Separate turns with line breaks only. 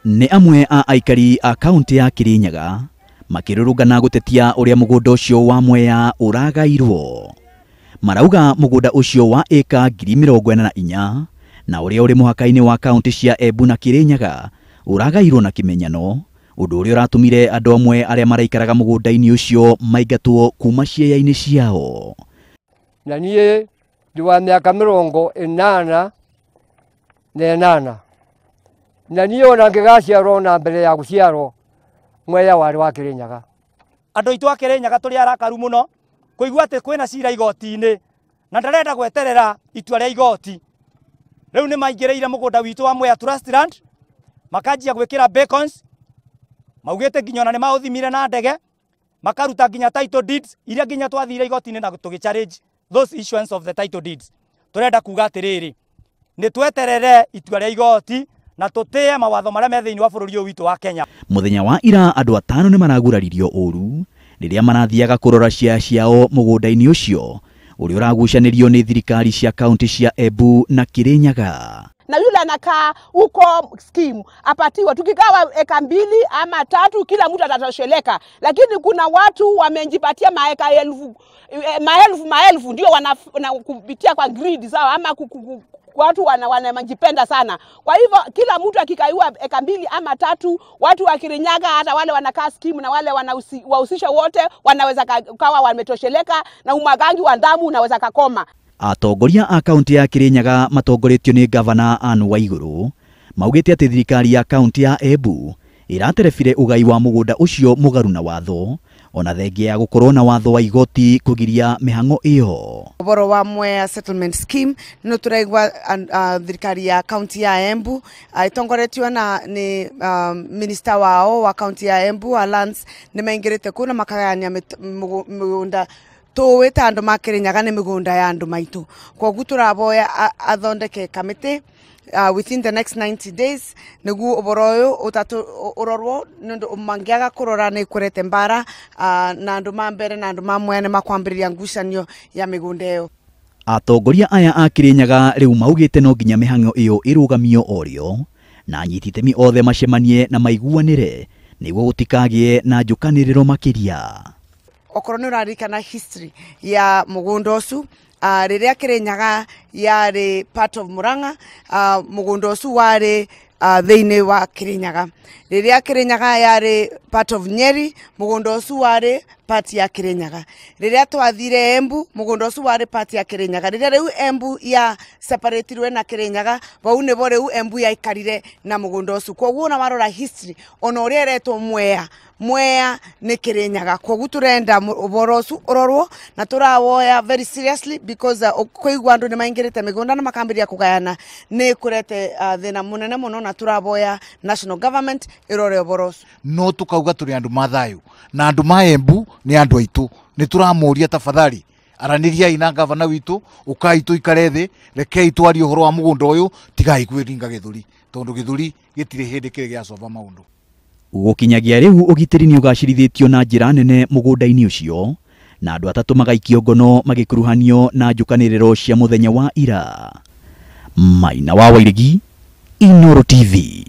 Ni amwe a aikari a kaunti ya Kirinyaga makirurungana gutetia uria mugunda ucio wa Mwea uragairwo. Marauga mugunda ucio wa eka 44,000 na uria uri muhaka-ini wa kaunti cia Embu na Kirinyaga uragairwo na kimenyano, undu uria uratumire andu amwe aria maraikaraga mugundaini ucio maingatwo kuma cieya-ini ciao.
Na nie ndi wa miaka 88 na niĩ ona ngĩgaciarwo na mbere ya gũciarwo Mwea warĩ wa Kirinyaga.
Andũ aitũ a Kirinyaga tũrĩ arakaru mũno kũigua atĩ kwĩna cira igoti-inĩ na ndarenda gweterera itua rĩa igoti. Rĩu nĩ maingĩrĩire mũgũnda witũ wa Mwea Trust Land, makanjia gwĩkĩra beacons, maugĩte nginya ona nĩ maũthimire na ndege, makaruta nginya title deeds iria nginya twathire igoti-inĩ na tũgĩchallenge those issuance of the title deeds. Tũrenda kuga atĩrĩrĩ, nĩ tweterere itua rĩa igoti na tutie mawatho maria me thiini wa bururi uyu witu wa Kenya.
Muthenya wa ira andu 5 nimaraguraririo uru riria marathiaga kurora ciao mugundaini ucio uri uragucanirio ni thirikari cia kaunti cia Embu na Kirinyaga.
Na yule anakaa huko scheme apatiwa, tukigawa eka 2 ama 3 kila mtu atatosheleka, lakini kuna watu wamejipatia maeka maelfu ndio wanakupitia kwa grid zao ama watu wanajipenda sana. Kwa hivyo kila mtu akikaiwa eka 2 ama 3, watu wa Kirinyaga hata wale wanakaa scheme na wale wahusisha wote wanaweza kawa wametosheleka na umwagangi wa damu unaweza kakoma.
Atongoria a kaunti ya Kirinyaga matongoretio ni gavana Andu maugite ati thirikari ya kaunti ya Embu iraterebire ugai wa mugunda ucio mugaru na watho ona thengia ya gukorwo na watho wa igoti kugiria mihango iyo.
Uboro wa Mwea settlement scheme no turaigwa thirikari ya kaunti ya Embu itongoretio na ni minister wao wa kaunti ya Embu Alliance ni maingirite kuna makagania mugunda tuwita andu ma Kirinyaga ni migunda ya andu maitu. Koguo turaboya athondeke kamite within the next 90 days niguo uboro uyu urorwo nundu mangiaga kurora ni kurete mbara na andu ma mbere na andu ma Mwea ni makwambiriria ngucanio ya migunda iyo.
Atongoria aya a Kirinyaga riu maugite no nginya mihango iyo irugamio orio na anyititemi othe macemanie na maiguanire niguo gutikagie na njukaniriro makiria.
Okorwo ni urarikana history ya mugunda ucu riria Kirinyaga yari part of Muranga, mugunda ucu wari thiini wa Kirinyaga. Riria Kirinyaga yari part of Nyeri, mugunda ucu wari part ya Kirinyaga. Riria twathire Embu, mugunda ucu wari part ya Kirinyaga. Riria riu Embu ya separatirwe na Kirinyaga, bau ni bo riu Embu ya ikarire na mugunda ucu. Koguo na warora history ona uria retwo Mwea ni Kirinyaga. Koguo turenda uboro ucu urorwo na turawoya very seriously because koigwa andu ni maingirite migunda na makambiria kugayana ni kurete thina munene muno na turaboya national government irore uboro ucu.
No tukauga turi andu mathayu na andu ma Embu ni andu aitu, ni turamuria tafadhali araniria ina gavana witu ukai tuikare thi rekei twari uhoro wa mugunda uyu tigai kwiringa githuri tondu githuri gitire hindi kire gia sova maundu.
Gukinyagia riu ugitiri ni ugacirithitio na njira nene mugundaini ucio na andu 3 magaikio ngono magikuruhanio na njukaniriro cia muthenya wa ira. Maina wa Wairigi, Inooro TV.